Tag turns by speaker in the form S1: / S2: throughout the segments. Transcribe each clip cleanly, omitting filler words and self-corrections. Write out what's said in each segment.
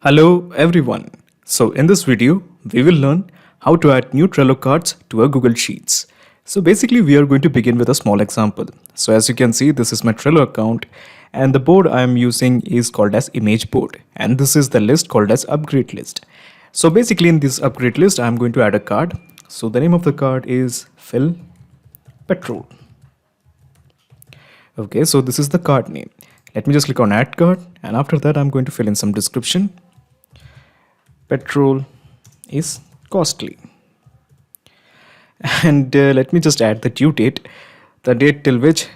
S1: Hello everyone. So in this video, we will learn how to add new Trello cards to our Google Sheets. So basically we are going to begin with a small example. So as you can see, this is my Trello account and the board I am using is called as image board and this is the list called as upgrade list. So basically in this upgrade list, I am going to add a card. So the name of the card is Fill Petrol. Okay, so this is the card name. Let me just click on add card and after that I'm going to fill in some description. Petrol is costly. And let me just add the due date, the date till which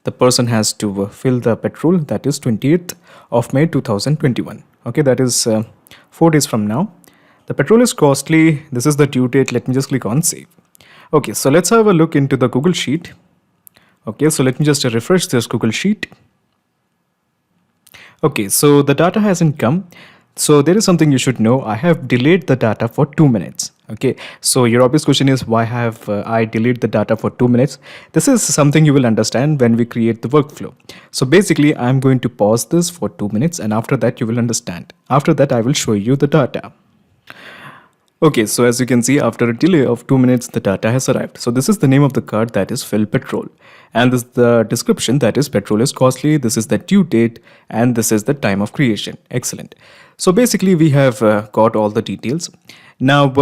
S1: the person has to fill the petrol, that is 20th of May 2021. Okay, that is 4 days from now. The petrol is costly. This is the due date. Let me just click on save. Okay, so let's have a look into the Google Sheet. Okay, so let me just refresh this Google Sheet. Okay, so the data hasn't come. So there is something you should know. I have delayed the data for 2 minutes. Okay, so your obvious question is why have I delayed the data for 2 minutes? This is something you will understand when we create the workflow. So basically I'm going to pause this for 2 minutes and after that you will understand. After that I will show you the data. Okay, so as you can see, after a delay of 2 minutes, the data has arrived. So this is the name of the card, that is Fill Petrol. And this is the description, that is petrol is costly. This is the due date and this is the time of creation. Excellent. So basically we have got all the details. Now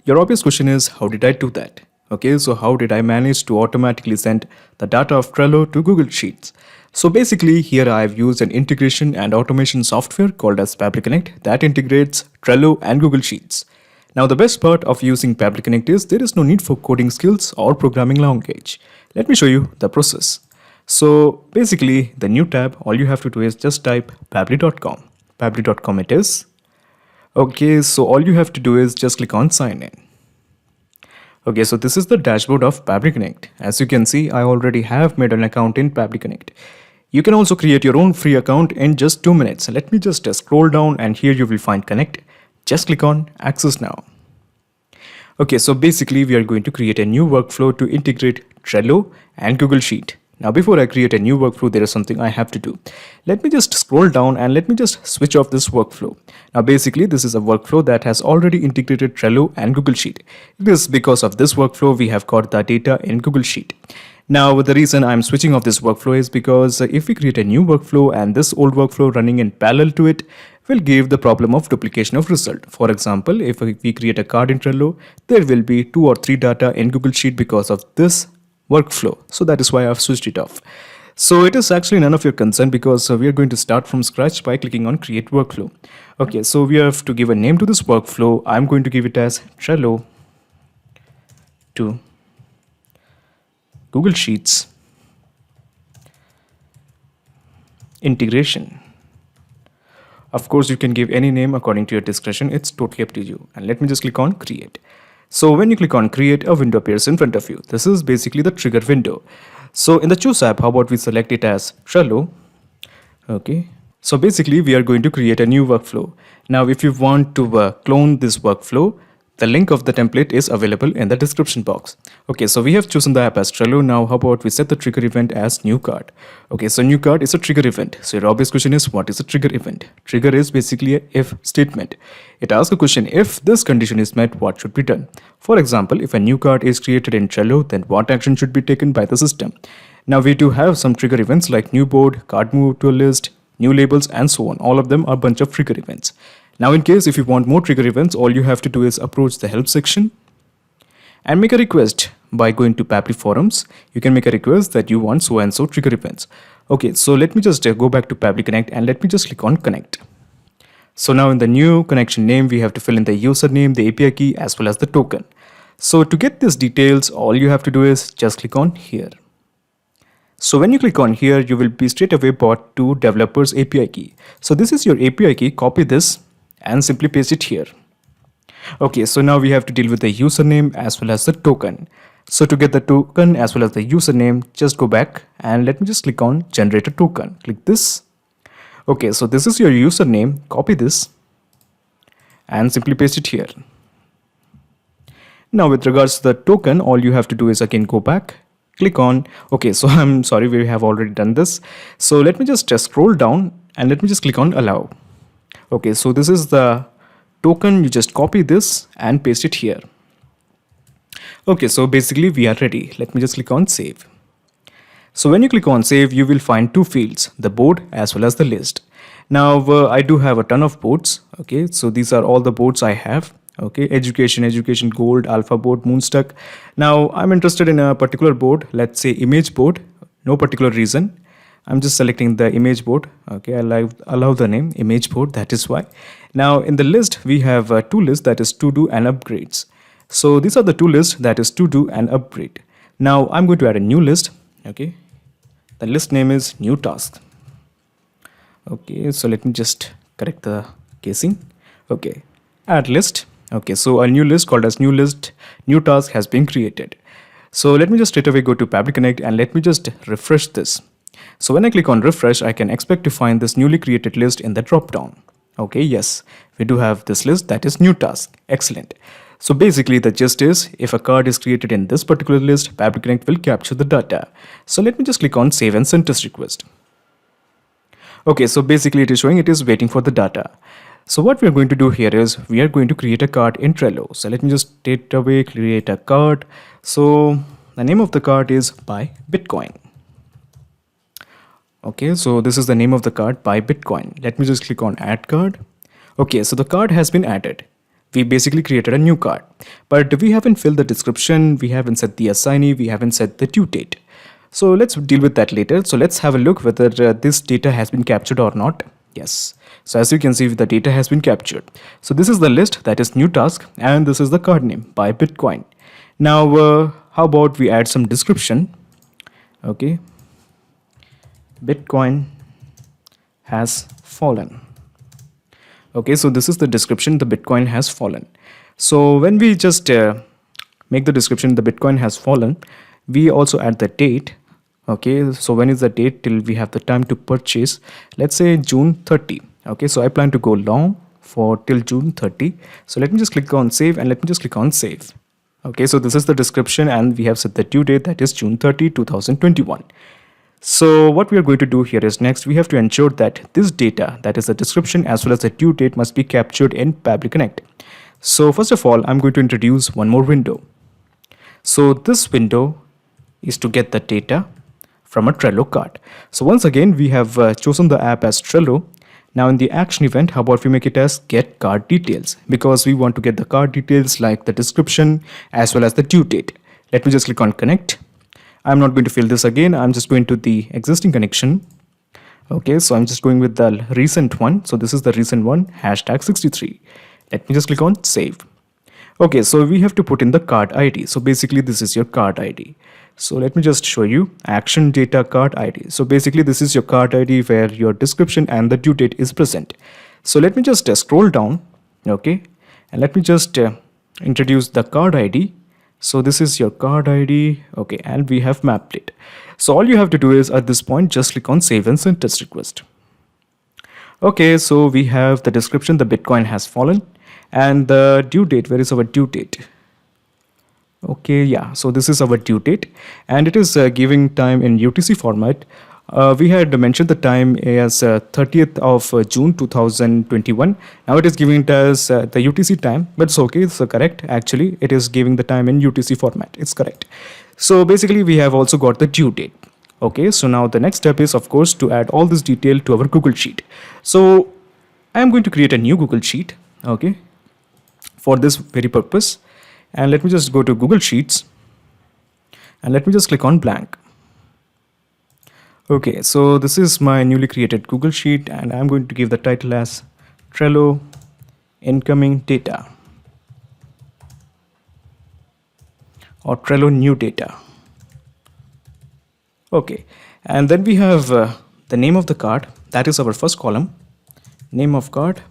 S1: your obvious question is, how did I do that? Okay, so how did I manage to automatically send the data of Trello to Google Sheets? So basically here I have used an integration and automation software called as Pabbly Connect that integrates Trello and Google Sheets. Now the best part of using Pabbly Connect is there is no need for coding skills or programming language. Let me show you the process. So basically the new tab, all you have to do is just type pabbly.com. Pabbly.com it is. Okay, so all you have to do is just click on sign in. Okay, so this is the dashboard of Pabbly Connect. As you can see, I already have made an account in Pabbly Connect. You can also create your own free account in just 2 minutes. Let me just scroll down and here you will find Connect. Just click on access now. Okay, so basically we are going to create a new workflow to integrate Trello and Google Sheet. Now before I create a new workflow, there is something I have to do. Let me just scroll down and let me just switch off this workflow. Now basically this is a workflow that has already integrated Trello and Google Sheet. It is because of this workflow we have got the data in Google Sheet. Now the reason I'm switching off this workflow is because if we create a new workflow and this old workflow running in parallel to it, will give the problem of duplication of result. For example, if we create a card in Trello, there will be 2 or 3 data in Google Sheet because of this workflow. So that is why I've switched it off. So it is actually none of your concern because we are going to start from scratch by clicking on create workflow. Okay, so we have to give a name to this workflow. I'm going to give it as Trello to Google Sheets integration. Of course, you can give any name according to your discretion. It's totally up to you. And let me just click on create. So when you click on create, a window appears in front of you. This is basically the trigger window. So in the choose app, how about we select it as Trello? Okay. So basically we are going to create a new workflow. Now, if you want to clone this workflow, the link of the template is available in the description box. Okay, so we have chosen the app as Trello. Now, how about we set the trigger event as new card? Okay, so new card is a trigger event. So your obvious question is, what is a trigger event? Trigger is basically a if statement. It asks a question, if this condition is met, what should be done? For example, if a new card is created in Trello, then what action should be taken by the system? Now, we do have some trigger events like new board, card move to a list, new labels, and so on. All of them are a bunch of trigger events. Now in case if you want more trigger events, all you have to do is approach the help section and make a request by going to Pabbly forums. You can make a request that you want so and so trigger events. Okay, so let me just go back to Pabbly Connect and let me just click on connect. So now in the new connection name, we have to fill in the username, the API key, as well as the token. So to get these details, all you have to do is just click on here. So when you click on here, you will be straight away brought to developers API key. So this is your API key. Copy this and simply paste it here. Okay, so now we have to deal with the username as well as the token. So to get the token as well as the username, just go back and let me just click on generate a token. Click this. Okay, so this is your username. Copy this and simply paste it here. Now with regards to the token, all you have to do is again go back, click on, okay, so I'm sorry, we have already done this. So let me just scroll down and let me just click on allow. Okay, so this is the token. You just copy this and paste it here. Okay, so basically we are ready. Let me just click on save. So when you click on save, you will find two fields, the board as well as the list. Now I do have a ton of boards. Okay, so these are all the boards I have. Okay, education gold, alpha board, moonstuck. Now I'm interested in a particular board, let's say image board. No particular reason, I'm just selecting the image board. Okay, allow the name image board, that is why. Now in the list we have two lists, that is to do and upgrades. So these are the two lists, that is to do and upgrade. Now I'm going to add a new list. Okay, the list name is new task. Okay, so let me just correct the casing. Okay, add list. Okay, so a new list called as new list new task has been created. So let me just straight away go to Pabbly Connect and let me just refresh this. So when I click on refresh, I can expect to find this newly created list in the drop down. Okay, yes, we do have this list, that is new task. Excellent. So basically the gist is, if a card is created in this particular list, Pabbly Connect will capture the data. So let me just click on save and send test request. Okay, so basically it is showing it is waiting for the data. So what we are going to do here is we are going to create a card in Trello. So let me just straight away create a card. So the name of the card is Buy Bitcoin. Okay, so this is the name of the card, Buy Bitcoin. Let me just click on add card. Okay, so the card has been added. We basically created a new card, but we haven't filled the description, we haven't set the assignee, we haven't set the due date. So let's deal with that later. So let's have a look whether this data has been captured or not. Yes. So as you can see, the data has been captured. So this is the list, that is new task, and this is the card name, Buy Bitcoin. Now, how about we add some description? Okay. Bitcoin has fallen. Okay, so this is the description, the Bitcoin has fallen. So when we just make the description, the Bitcoin has fallen, we also add the date. Okay, so when is the date till we have the time to purchase? Let's say June 30. Okay, so I plan to go long for till June 30. So let me just click on save and let me just click on save. Okay, so this is the description and we have set the due date, that is June 30, 2021. So what we are going to do here is next we have to ensure that this data, that is the description as well as the due date, must be captured in Pabbly Connect. So first of all, I'm going to introduce one more window. So this window is to get the data from a Trello card. So once again, we have chosen the app as Trello. Now in the action event, how about we make it as get card details, because we want to get the card details like the description as well as the due date. Let me just click on connect. I'm not going to fill this again. I'm just going to the existing connection. Okay, so I'm just going with the recent one. So this is the recent one, hashtag 63. Let me just click on save. Okay, so we have to put in the card ID. So basically this is your card ID. So let me just show you action data card ID. So basically this is your card ID where your description and the due date is present. So let me just scroll down. Okay, and let me just introduce the card ID. So this is your card ID. Okay, and we have mapped it. So all you have to do is at this point, just click on save and send test request. Okay, so we have the description, the Bitcoin has fallen, and the due date. Where is our due date? Okay, yeah, so this is our due date and it is giving time in UTC format. We had mentioned the time as 30th of June 2021. Now it is giving it as the UTC time, but it's okay, it's correct. Actually, it is giving the time in UTC format. It's correct. So basically, we have also got the due date. Okay, so now the next step is, of course, to add all this detail to our Google Sheet. So I am going to create a new Google Sheet, okay, for this very purpose. And let me just go to Google Sheets and let me just click on blank. Okay, so this is my newly created Google Sheet and I'm going to give the title as Trello Incoming Data or Trello New Data. Okay, and then we have the name of the card, that is our first column, name of card.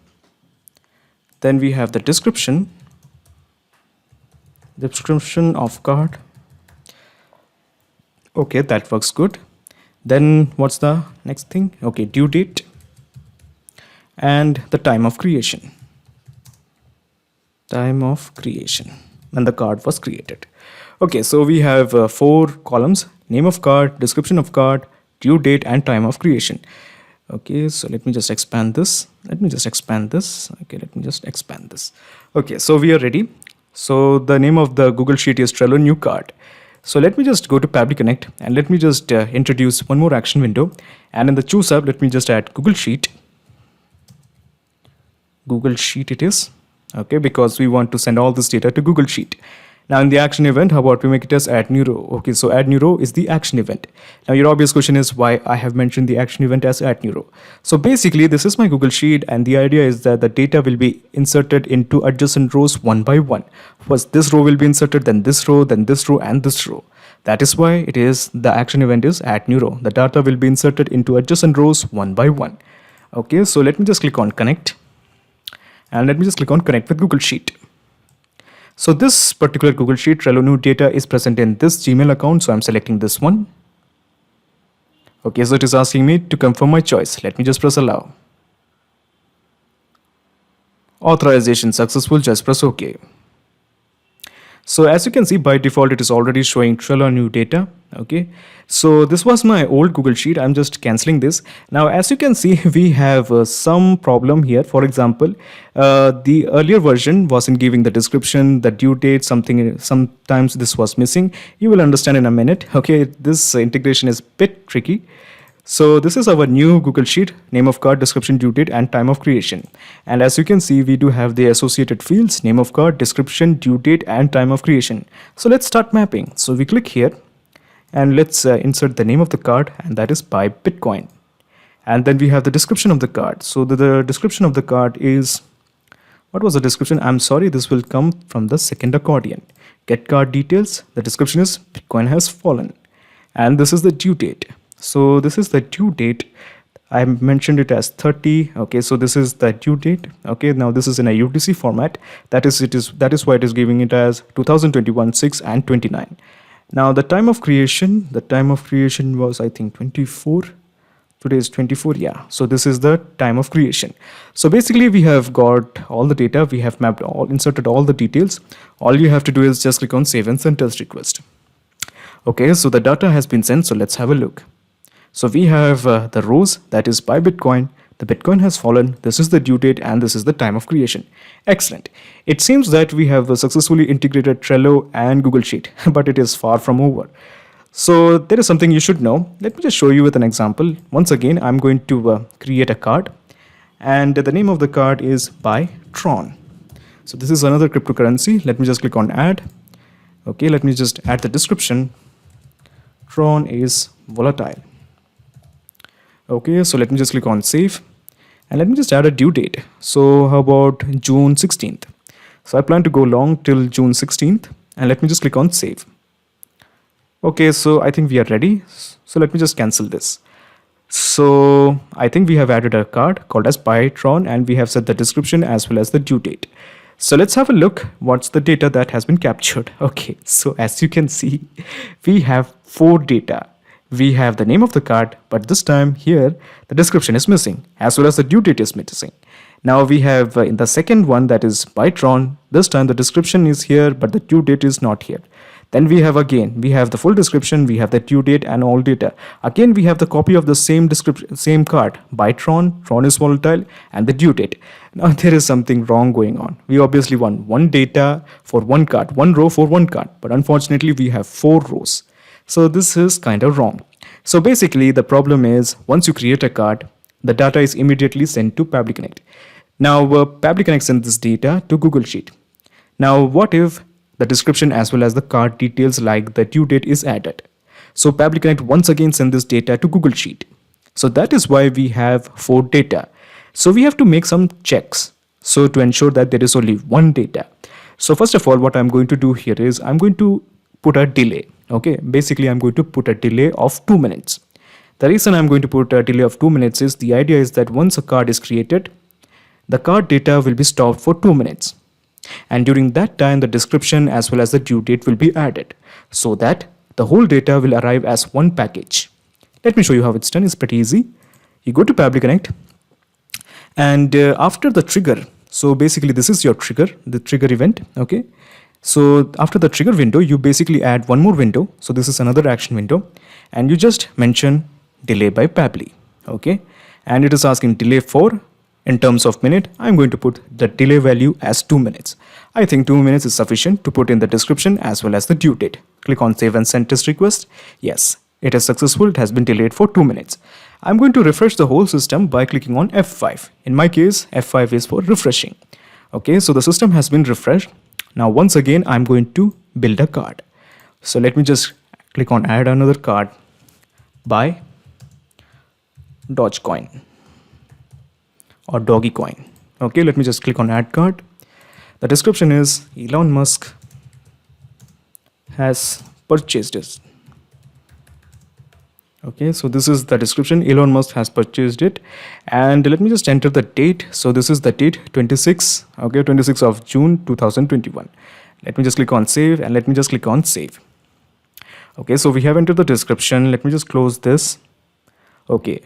S1: Then we have the description of card. Okay, that works good. Then what's the next thing? Okay, due date and the time of creation. Time of creation when the card was created. Okay, so we have 4 columns: name of card, description of card, due date and time of creation. Okay, so let me just expand this. Okay, let me just expand this. Okay, so we are ready. So the name of the Google Sheet is Trello New Card. So let me just go to Pabbly Connect and let me just introduce one more action window. And in the Choose app, let me just add Google Sheet. Google Sheet it is. Okay, because we want to send all this data to Google Sheet. Now in the action event, how about we make it as add new row? Okay, so add new row is the action event. Now your obvious question is why I have mentioned the action event as add new row. So basically this is my Google Sheet and the idea is that the data will be inserted into adjacent rows one by one. First this row will be inserted, then this row and this row. That is why it is the action event is add new row. The data will be inserted into adjacent rows one by one. Okay, so let me just click on connect and let me just click on connect with Google Sheet. So this particular Google Sheet Trello new data is present in this Gmail account. So I'm selecting this one. Okay, so it is asking me to confirm my choice. Let me just press allow. Authorization successful, just press OK. So as you can see, by default, it is already showing Trello new data. Okay, so this was my old Google Sheet. I'm just canceling this. Now, as you can see, we have some problem here. For example, the earlier version wasn't giving the description, the due date, sometimes this was missing. You will understand in a minute. Okay, this integration is a bit tricky. So this is our new Google Sheet, name of card, description, due date, and time of creation. And as you can see, we do have the associated fields, name of card, description, due date, and time of creation. So let's start mapping. So we click here and let's insert the name of the card, and that is buy Bitcoin. And then we have the description of the card. So the description of the card is, what was the description? I'm sorry, this will come from the second accordion. Get card details. The description is Bitcoin has fallen. And this is the due date. So this is the due date. I mentioned it as 30. Okay, so this is the due date. Okay, now this is in a UTC format. That is why it is giving it as 2021 6 and 29. Now the time of creation was, I think, 24. Today is 24. Yeah, so this is the time of creation. So basically we have got all the data, we have mapped inserted all the details. All you have to do is just click on save and send test request. Okay, so the data has been sent. So let's have a look. So we have the rows, that is buy Bitcoin, the Bitcoin has fallen, this is the due date, and this is the time of creation. Excellent. It seems that we have successfully integrated Trello and Google Sheet, but it is far from over. So there is something you should know. Let me just show you with an example. Once again, I'm going to create a card, and the name of the card is buy Tron. So this is another cryptocurrency. Let me just click on add. Okay, let me just add the description. Tron is volatile. Okay, so let me just click on save and let me just add a due date. So how about June 16th? So I plan to go long till June 16th and let me just click on save. Okay, so I think we are ready. So let me just cancel this. So I think we have added a card called as Bytron and we have set the description as well as the due date. So let's have a look what's the data that has been captured. Okay, so as you can see, we have 4 data. We have the name of the card, but this time here the description is missing as well as the due date is missing. Now we have in the second one, that is Bytron, this time the description is here but the due date is not here. Then we have the full description, we have the due date and all data. Again we have the copy of the same description, same card, Bytron, Tron is volatile, and the due date. Now there is something wrong going on. We obviously want one data for one card, one row for one card, but unfortunately we have 4 rows. So this is kind of wrong. So basically the problem is once you create a card, the data is immediately sent to Pabbly Connect. Now Pabbly Connect sends this data to Google Sheet. Now what if the description as well as the card details like the due date is added? So Pabbly Connect once again send this data to Google Sheet. So that is why we have 4 data. So we have to make some checks. So to ensure that there is only one data. So first of all, what I'm going to do here is I'm going to put a delay. Okay, basically I'm going to put a delay of 2 minutes. The reason I'm going to put a delay of 2 minutes is the idea is that once a card is created, the card data will be stopped for 2 minutes. And during that time, the description as well as the due date will be added so that the whole data will arrive as one package. Let me show you how it's done. It's pretty easy. You go to Pabbly Connect and after the trigger, so basically this is your trigger, the trigger event. Okay. So after the trigger window, you basically add one more window. So this is another action window and you just mention delay by Pabbly. Okay. and it is asking delay for in terms of minute. I'm going to put the delay value as 2 minutes. I think 2 minutes is sufficient to put in the description as well as the due date. Click on save and send test request. Yes, it is successful. It has been delayed for 2 minutes. I'm going to refresh the whole system by clicking on F5. In my case, F5 is for refreshing. Okay, so the system has been refreshed. Now once again, I'm going to build a card. So let me just click on add another card by Dogecoin or Doggycoin. Okay, let me just click on add card. The description is Elon Musk has purchased it. Okay, so this is the description. Elon Musk has purchased it, and let me just enter the date. So this is the date 26, okay, 26 of June 2021. Let me just click on save, and let me just click on save. Okay, so we have entered the description. Let me just close this. Okay,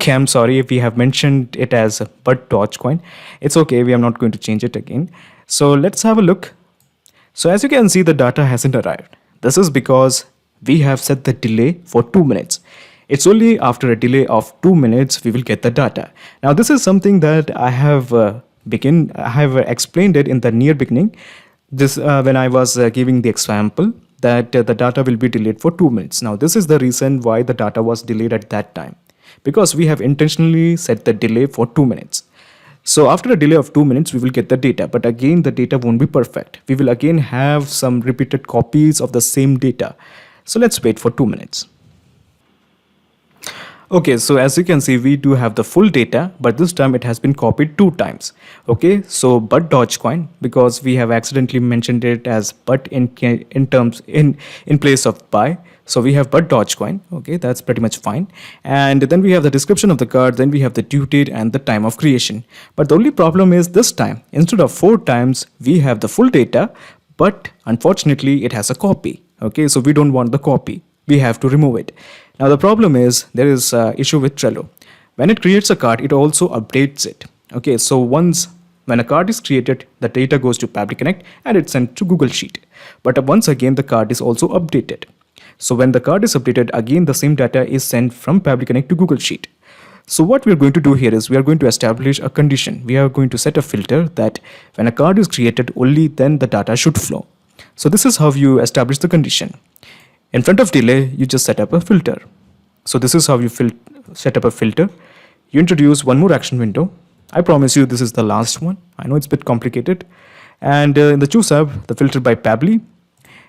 S1: I'm sorry if we have mentioned it as but Dogecoin. It's okay, we are not going to change it again. So let's have a look. So as you can see, the data hasn't arrived. This is because we have set the delay for 2 minutes. It's only after a delay of 2 minutes we will get the data. Now this is something that I have explained it in the near beginning. This when I was giving the example that the data will be delayed for 2 minutes. Now this is the reason why the data was delayed at that time, because we have intentionally set the delay for 2 minutes. So after a delay of 2 minutes, we will get the data, but again, the data won't be perfect. We will again have some repeated copies of the same data. So let's wait for 2 minutes. Okay, so as you can see, we do have the full data, but this time it has been copied 2 times. Okay, so but Dogecoin, because we have accidentally mentioned it as but in place of by. So we have but Dogecoin. Okay, that's pretty much fine. And then we have the description of the card, then we have the due date and the time of creation. But the only problem is this time, instead of 4 times, we have the full data, but unfortunately it has a copy. Okay, so we don't want the copy. We have to remove it. Now the problem is there is an issue with Trello. When it creates a card, it also updates it. Okay, so when a card is created, the data goes to Pabbly Connect and it's sent to Google Sheet. But once again, the card is also updated. So when the card is updated, again the same data is sent from Pabbly Connect to Google Sheet. So what we are going to do here is we are going to establish a condition. We are going to set a filter that when a card is created, only then the data should flow. So this is how you establish the condition. In front of delay, you just set up a filter. So this is how you set up a filter. You introduce one more action window. I promise you this is the last one. I know it's a bit complicated. And in the choose tab, the filter by Pabbly.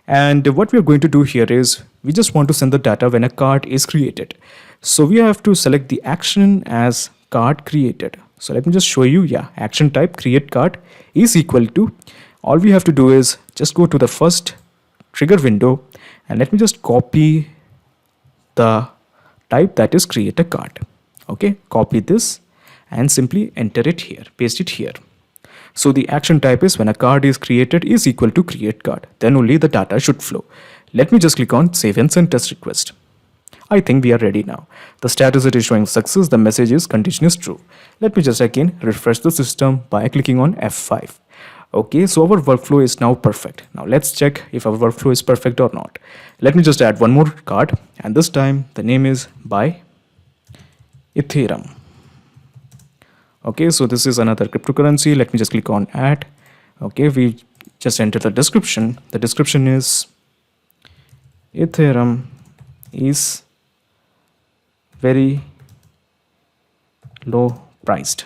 S1: And what we are going to do here is we just want to send the data when a card is created. So we have to select the action as card created. So let me just show you. Yeah, action type create card is equal to, all we have to do is just go to the first trigger window and let me just copy the type, that is create a card. Okay, copy this and simply enter it here, paste it here. So the action type is when a card is created is equal to create card. Then only the data should flow. Let me just click on save and send test request. I think we are ready now. The status it is showing success. The message is condition is true. Let me just again refresh the system by clicking on F5. Okay, so our workflow is now perfect. Now let's check if our workflow is perfect or not. Let me just add one more card, and this time the name is by Ethereum. Okay, so this is another cryptocurrency. Let me just click on add. Okay, we just enter the description. The description is Ethereum is very low priced.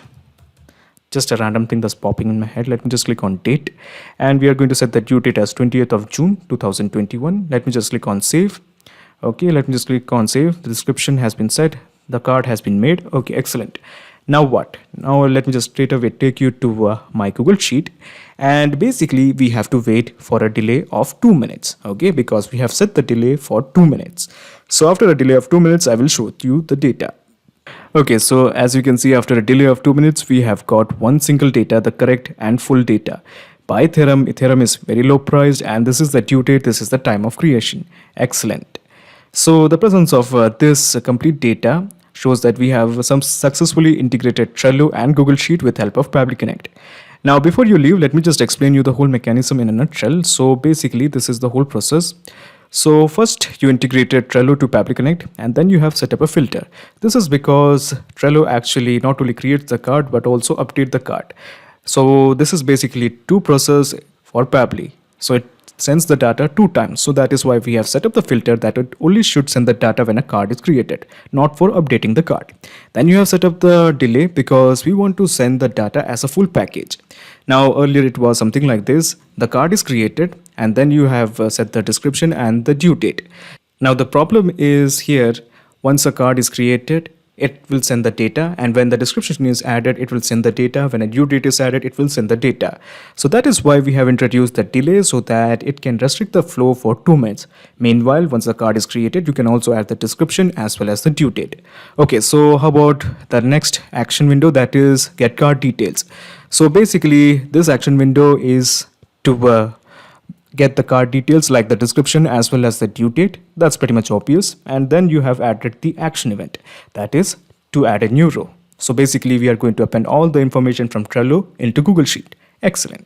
S1: Just a random thing that's popping in my head. Let me just click on date, and we are going to set the due date as 20th of June 2021. Let me just click on save. Okay, let me just click on save. The description has been set. The card has been made. Okay, excellent. Now what? Now let me just straight away take you to my Google Sheet, and basically we have to wait for a delay of 2 minutes. Okay, because we have set the delay for 2 minutes. So after a delay of 2 minutes, I will show you the data. Okay, so as you can see, after a delay of 2 minutes, we have got one single data, the correct and full data. By Ethereum, Ethereum is very low priced, and this is the due date, this is the time of creation. Excellent. So the presence of this complete data shows that we have some successfully integrated Trello and Google Sheet with help of Pabbly Connect. Now, before you leave, let me just explain you the whole mechanism in a nutshell. So basically, this is the whole process. So first you integrated Trello to Pabbly Connect and then you have set up a filter. This is because Trello actually not only creates the card but also update the card. So this is basically two process for Pabbly. So it sends the data two times. So that is why we have set up the filter that it only should send the data when a card is created, not for updating the card. Then you have set up the delay because we want to send the data as a full package. Now earlier it was something like this. The card is created and then you have set the description and the due date. Now the problem is here, once a card is created, it will send the data, and when the description is added, it will send the data. When a due date is added, it will send the data. So that is why we have introduced the delay, so that it can restrict the flow for 2 minutes. Meanwhile, once the card is created, you can also add the description as well as the due date. Okay, so how about the next action window, that is get card details. So basically this action window is to get the card details like the description as well as the due date. That's pretty much obvious. And then you have added the action event, that is to add a new row. So basically we are going to append all the information from Trello into Google Sheet. Excellent.